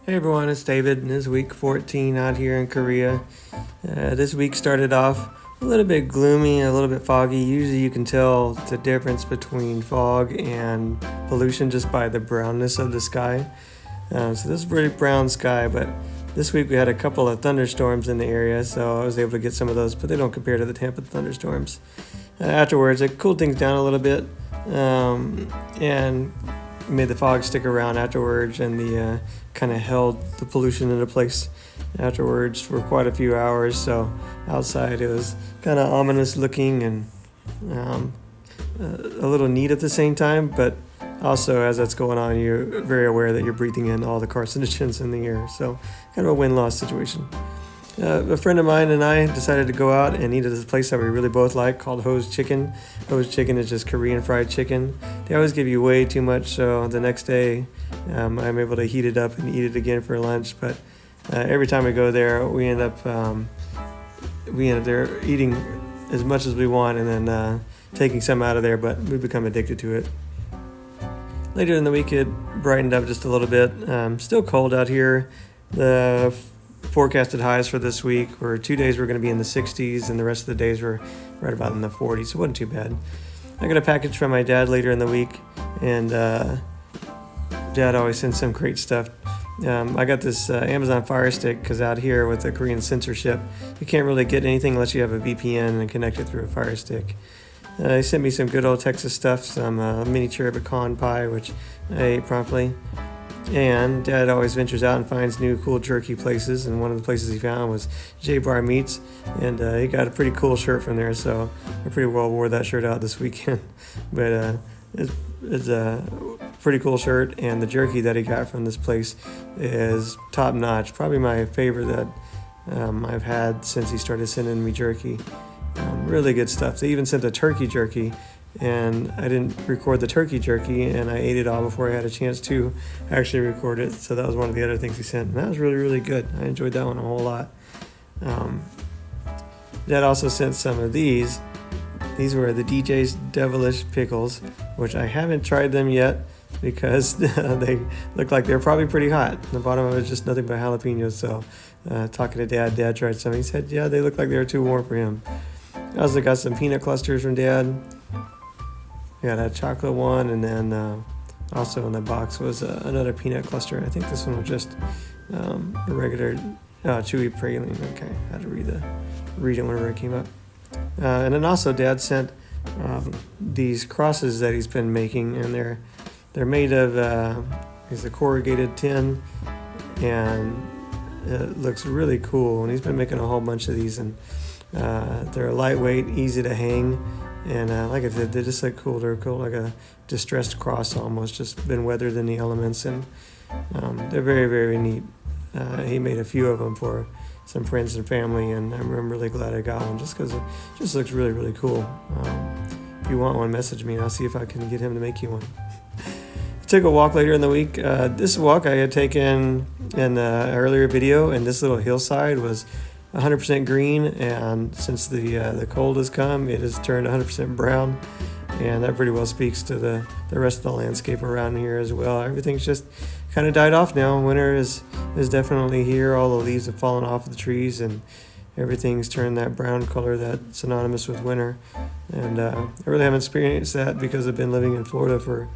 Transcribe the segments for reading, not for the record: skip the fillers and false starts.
Hey everyone, it's David, and it's week 14 out here in Korea. This week started off a little bit gloomy, a little bit foggy. Usually you can tell the difference between fog and pollution just by the brownness of the sky. So this is pretty brown sky, but this week we had a couple of thunderstorms in the area, so I was able to get some of those, but they don't compare to the Tampa thunderstorms. Afterwards, it cooled things down a little bit, and made the fog stick around afterwards, and the kind of held the pollution into place afterwards for quite a few hours. So outside it was kind of ominous looking and a little neat at the same time, but also as that's going on you're very aware that you're breathing in all the carcinogens in the air, so kind of a win-loss situation. A friend of mine and I decided to go out and eat at this place that we really both like called Ho's Chicken. Ho's Chicken is just Korean fried chicken. They always give you way too much, so the next day I'm able to heat it up and eat it again for lunch. But every time we go there, we end up there eating as much as we want and then taking some out of there, but we become addicted to it. Later in the week, it brightened up just a little bit. Still cold out here. The forecasted highs for this week were 2 days we're going to be in the 60s, and the rest of the days were right about in the 40s, so it wasn't too bad. I got a package from my dad later in the week, and dad always sends some great stuff. I got this Amazon Fire Stick because out here with the Korean censorship, you can't really get anything unless you have a VPN and connect it through a Fire Stick. He sent me some good old Texas stuff, some miniature pecan pie, which I ate promptly. And Dad always ventures out and finds new cool jerky places, and one of the places he found was J Bar Meats, and he got a pretty cool shirt from there, so I pretty well wore that shirt out this weekend. But it's a pretty cool shirt, and the jerky that he got from this place is top notch, probably my favorite that I've had since he started sending me jerky. Really good stuff. They even sent a turkey jerky, and I didn't record the turkey jerky, and I ate it all before I had a chance to actually record it. So that was one of the other things he sent, and that was really, really good. I enjoyed that one a whole lot. Dad also sent some of these. These were the DJ's Devilish Pickles, which I haven't tried them yet because they look like they're probably pretty hot. The bottom of it is just nothing but jalapenos. So talking to Dad tried some. He said, yeah, they look like they were too warm for him. I also got some peanut clusters from Dad. Got a chocolate one, and then also in the box was another peanut cluster. I think this one was just a regular chewy praline. Okay, I had to read it whenever it came up. And then also Dad sent these crosses that he's been making, and they're made of it's a corrugated tin, and it looks really cool. And he's been making a whole bunch of these, and they're lightweight, easy to hang. And like I said, they just look cool. They're cool, like a distressed cross almost, just been weathered in the elements, and they're very, very neat. He made a few of them for some friends and family, and I'm really glad I got one just because it just looks really, really cool. If you want one, message me and I'll see if I can get him to make you one. I took a walk later in the week. This walk I had taken in the earlier video, and this little hillside was 100% green, and since the cold has come, it has turned 100% brown, and that pretty well speaks to the rest of the landscape around here as well. Everything's just kind of died off now. Winter is definitely here. All the leaves have fallen off of the trees, and everything's turned that brown color that's synonymous with winter. And I really haven't experienced that because I've been living in Florida for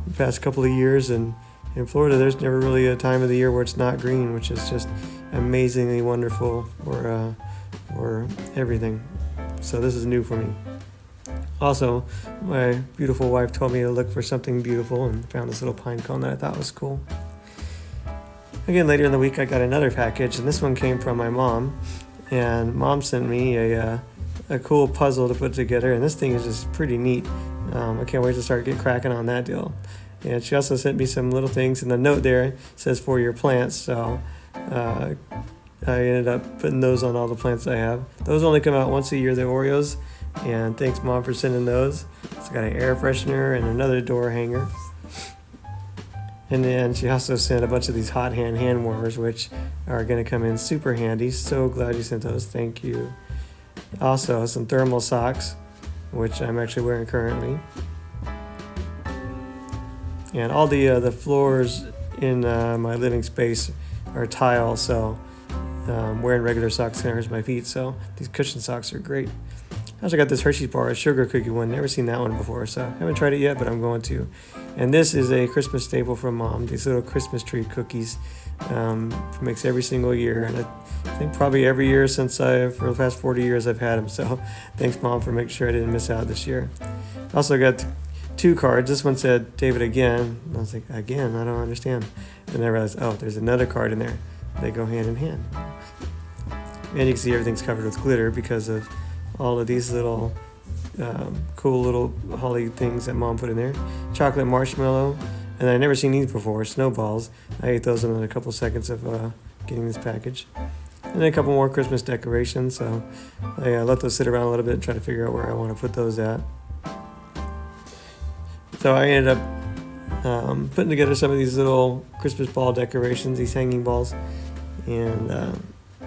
the past couple of years, and in Florida there's never really a time of the year where it's not green, which is just amazingly wonderful for everything. So this is new for me. Also, my beautiful wife told me to look for something beautiful and found this little pine cone that I thought was cool. Again, later in the week I got another package, and this one came from my mom, and Mom sent me a cool puzzle to put together, and this thing is just pretty neat. I can't wait to get cracking on that deal. And she also sent me some little things, and the note there says for your plants, so I ended up putting those on all the plants I have. Those only come out once a year, the Oreos, and thanks Mom for sending those. It's got an air freshener and another door hanger. And then she also sent a bunch of these hot hand warmers, which are going to come in super handy. So glad you sent those. Thank you. Also, some thermal socks, which I'm actually wearing currently. And all the floors in my living space or tile, so wearing regular socks kind of hurts my feet, so these cushion socks are great. I also got this Hershey's bar, a sugar cookie one. Never seen that one before, so I haven't tried it yet, but I'm going to. And this is a Christmas staple from Mom, these little Christmas tree cookies. Makes every single year, and I think probably every year for the past 40 years I've had them, so thanks Mom for making sure I didn't miss out this year. Also got 2 cards. This one said David again. I was like, again? I don't understand. And I realized, oh, there's another card in there. They go hand in hand. And you can see everything's covered with glitter because of all of these little cool little holly things that Mom put in there. Chocolate marshmallow, and I'd never seen these before, snowballs. I ate those in a couple seconds of getting this package. And then a couple more Christmas decorations, so I let those sit around a little bit and try to figure out where I want to put those at. So I ended up putting together some of these little Christmas ball decorations, these hanging balls, and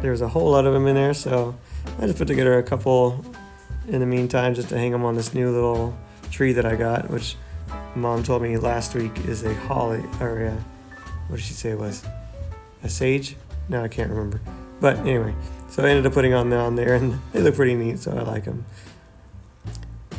there's a whole lot of them in there, so I just put together a couple in the meantime just to hang them on this new little tree that I got, which Mom told me last week is a holly, or what did she say it was? A sage? No, I can't remember. But anyway, so I ended up putting on there, and they look pretty neat, so I like them.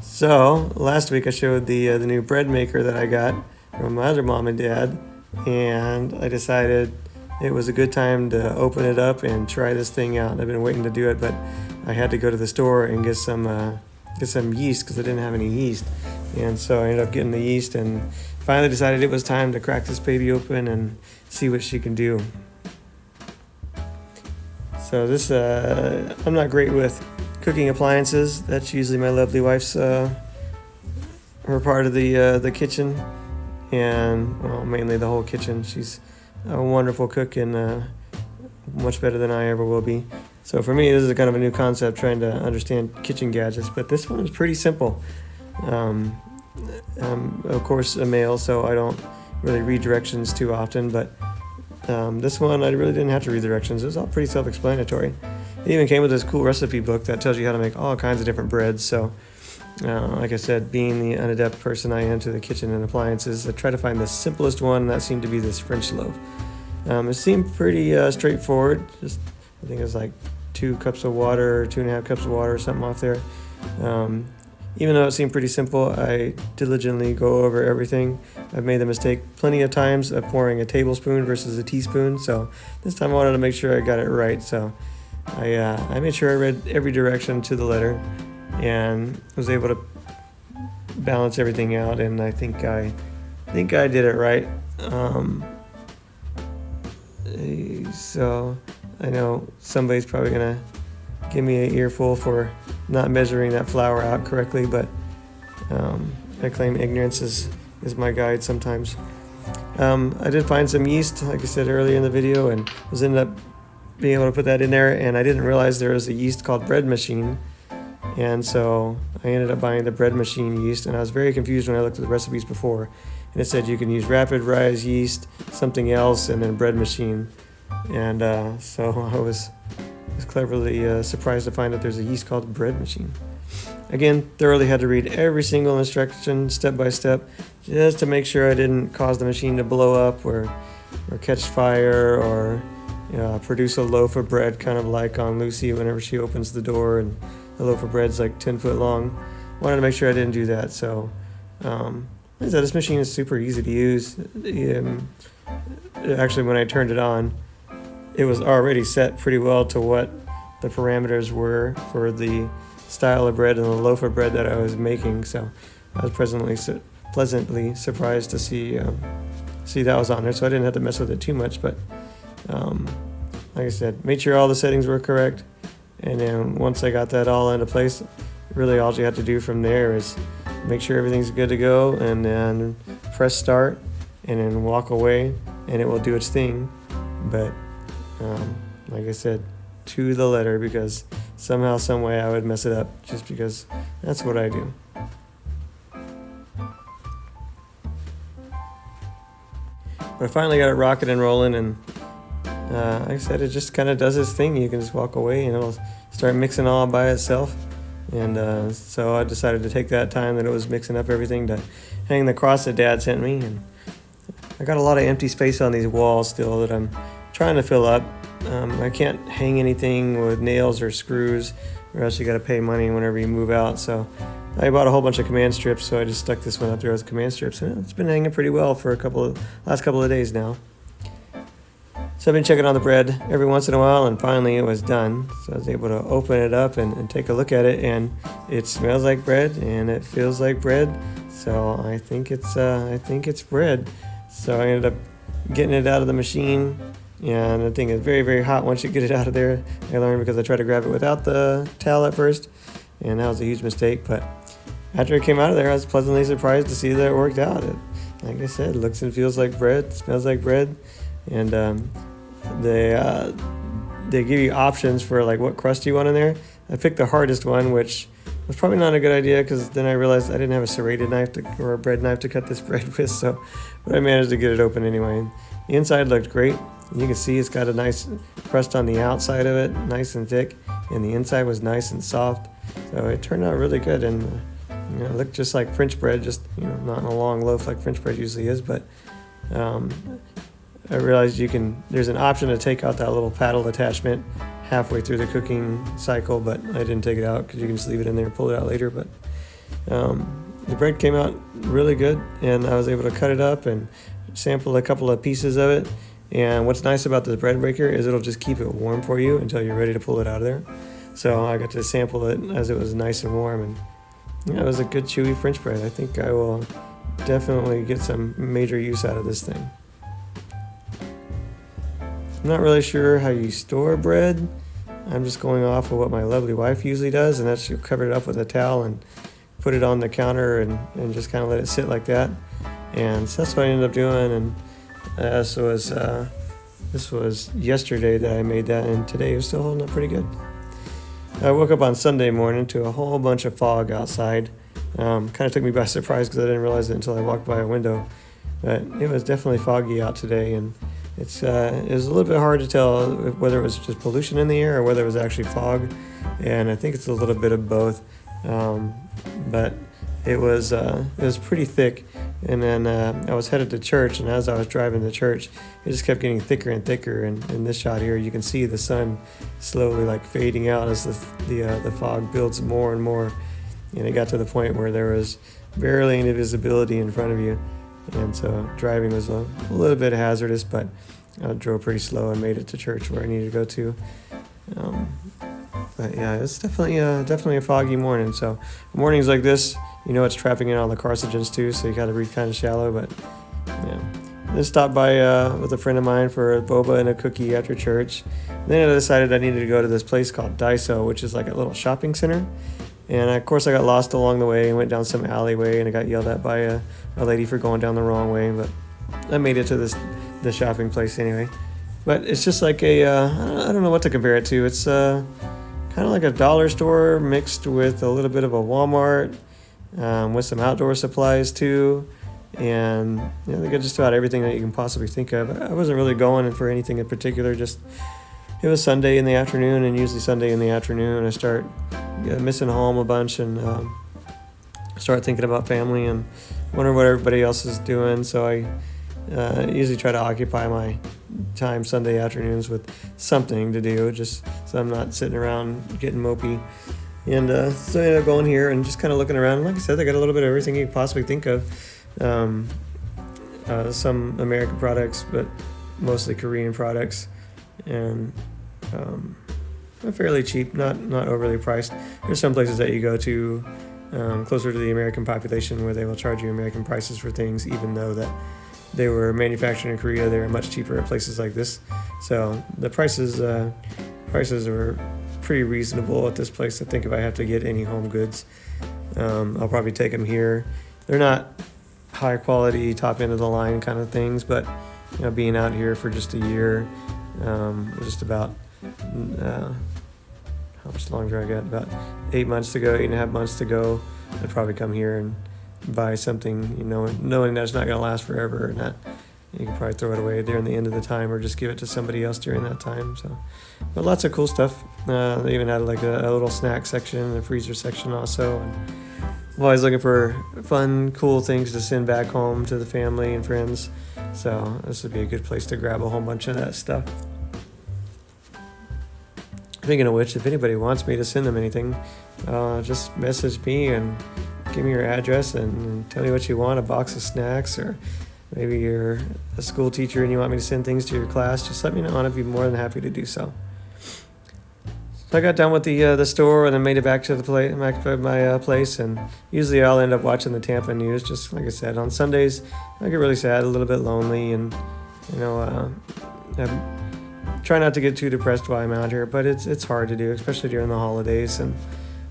So last week I showed the new bread maker that I got from my other mom and dad, and I decided it was a good time to open it up and try this thing out. I've been waiting to do it, but I had to go to the store and get some yeast because I didn't have any yeast. And so I ended up getting the yeast and finally decided it was time to crack this baby open and see what she can do. So this, I'm not great with cooking appliances. That's usually my lovely wife's her part of the kitchen, and well, mainly the whole kitchen. She's a wonderful cook and much better than I ever will be. So for me, this is kind of a new concept, trying to understand kitchen gadgets, but this one is pretty simple. Of course, a male, so I don't really read directions too often, but this one I really didn't have to read directions. It was all pretty self-explanatory. It even came with this cool recipe book that tells you how to make all kinds of different breads. So like I said, being the unadept person I am to the kitchen and appliances, I tried to find the simplest one, and that seemed to be this French loaf. It seemed pretty straightforward. Just, I think it was like 2 cups of water, or 2.5 cups of water, or something off there. Even though it seemed pretty simple, I diligently go over everything. I've made the mistake plenty of times of pouring a tablespoon versus a teaspoon, so this time I wanted to make sure I got it right. So I made sure I read every direction to the letter and was able to balance everything out, and I think I did it right. So I know somebody's probably gonna give me an earful for not measuring that flour out correctly, but I claim ignorance is my guide sometimes. I did find some yeast, like I said earlier in the video, and ended up being able to put that in there, and I didn't realize there was a yeast called bread machine, and so I ended up buying the bread machine yeast, and I was very confused when I looked at the recipes before, and it said you can use rapid rise yeast, something else, and then bread machine, and so I was cleverly surprised to find that there's a yeast called bread machine. Again, thoroughly had to read every single instruction step by step just to make sure I didn't cause the machine to blow up or catch fire or produce a loaf of bread, kind of like on Lucy whenever she opens the door and the loaf of bread's like 10 foot long. Wanted to make sure I didn't do that. So like I said, this machine is super easy to use. Actually, when I turned it on, it was already set pretty well to what the parameters were for the style of bread and the loaf of bread that I was making. So I was pleasantly surprised to see that was on there. So I didn't have to mess with it too much. But like I said, made sure all the settings were correct. And then once I got that all into place, really all you have to do from there is make sure everything's good to go, and then press start, and then walk away, and it will do its thing. But like I said, to the letter, because somehow, some way I would mess it up, just because that's what I do. But I finally got it rocking and rolling, and like I said, it just kind of does its thing. You can just walk away and it'll start mixing all by itself. And so I decided to take that time that it was mixing up everything to hang the cross that Dad sent me. And I got a lot of empty space on these walls still that I'm trying to fill up. I can't hang anything with nails or screws, or else you got to pay money whenever you move out. So I bought a whole bunch of command strips, so I just stuck this one up there with command strips, and it's been hanging pretty well for last couple of days now. So I've been checking on the bread every once in a while, and finally it was done. So I was able to open it up and take a look at it, and it smells like bread and it feels like bread. So I think it's bread. So I ended up getting it out of the machine, and the thing is very, very hot once you get it out of there. I learned because I tried to grab it without the towel at first, and that was a huge mistake. But after it came out of there, I was pleasantly surprised to see that it worked out. It, like I said, looks and feels like bread, smells like bread, and they give you options for like what crust you want in there. I picked the hardest one, which was probably not a good idea, because then I realized I didn't have a serrated knife or a bread knife to cut this bread with. But I managed to get it open anyway. The inside looked great. You can see it's got a nice crust on the outside of it, nice and thick, and the inside was nice and soft. So it turned out really good, and it looked just like French bread, just not in a long loaf like French bread usually is. But I realized there's an option to take out that little paddle attachment halfway through the cooking cycle, but I didn't take it out because you can just leave it in there and pull it out later. But the bread came out really good, and I was able to cut it up and sample a couple of pieces of it. And what's nice about this bread breaker is it'll just keep it warm for you until you're ready to pull it out of there. So I got to sample it as it was nice and warm, and it was a good chewy French bread. I think I will definitely get some major use out of this thing. I'm not really sure how you store bread. I'm just going off of what my lovely wife usually does, and that's she'll cover it up with a towel and put it on the counter and just kind of let it sit like that. And so that's what I ended up doing. And this was yesterday that I made that, and today it was still holding up pretty good. I woke up on Sunday morning to a whole bunch of fog outside. Kind of took me by surprise because I didn't realize it until I walked by a window. But it was definitely foggy out today, and it was a little bit hard to tell whether it was just pollution in the air or whether it was actually fog. And I think it's a little bit of both. But it was pretty thick. And then I was headed to church, and as I was driving to church, it just kept getting thicker and thicker. And in this shot here, you can see the sun slowly like fading out as the fog builds more and more. And it got to the point where there was barely any visibility in front of you. And so driving was a little bit hazardous, but I drove pretty slow and made it to church where I needed to go to. But yeah, it's definitely a foggy morning. So mornings like this, it's trapping in all the carcinogens too, so you got to breathe kind of shallow. But yeah, then stopped by with a friend of mine for a boba and a cookie after church. Then I decided I needed to go to this place called Daiso, which is like a little shopping center. And of course I got lost along the way and went down some alleyway, and I got yelled at by a lady for going down the wrong way. But I made it to the shopping place anyway. But it's just like I don't know what to compare it to. It's kind of like a dollar store mixed with a little bit of a Walmart, with some outdoor supplies too. And they got just about everything that you can possibly think of. I wasn't really going for anything in particular, just it was Sunday in the afternoon, and usually Sunday in the afternoon I start missing home a bunch and start thinking about family and wonder what everybody else is doing. So I usually try to occupy my time Sunday afternoons with something to do, just so I'm not sitting around getting mopey. And so I ended up going here and just kind of looking around. And like I said, I got a little bit of everything you could possibly think of. Some American products, but mostly Korean products. And fairly cheap, not overly priced. There's some places that you go to closer to the American population where they will charge you American prices for things, even though that they were manufactured in Korea. They were much cheaper at places like this. So the prices are pretty reasonable at this place. I think if I have to get any home goods, I'll probably take them here. They're not high quality, top end of the line kind of things, but being out here for just a year, just about how much longer I got? About 8 months to go, 8.5 months to go. I'd probably come here and buy something, knowing that it's not going to last forever, and that you can probably throw it away during the end of the time or just give it to somebody else during that time. So, but lots of cool stuff. They even had like a little snack section, a freezer section also. And I'm always looking for fun, cool things to send back home to the family and friends. So this would be a good place to grab a whole bunch of that stuff. Speaking of which, if anybody wants me to send them anything, just message me and give me your address and tell me what you want, a box of snacks, or maybe you're a school teacher and you want me to send things to your class, just let me know and I'd be more than happy to do so. So I got done with the store and then made it back to my place, and usually I'll end up watching the Tampa news. Just like I said, on Sundays I get really sad, a little bit lonely, and I try not to get too depressed while I'm out here, but it's hard to do, especially during the holidays and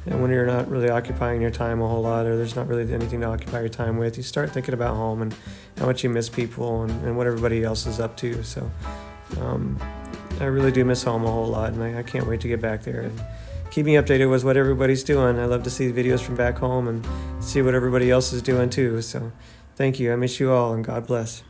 when you're not really occupying your time a whole lot, or there's not really anything to occupy your time with. You start thinking about home and how much you miss people and what everybody else is up to. So I really do miss home a whole lot, and I can't wait to get back there and keep me updated with what everybody's doing. I love to see videos from back home and see what everybody else is doing too. So thank you. I miss you all, and God bless.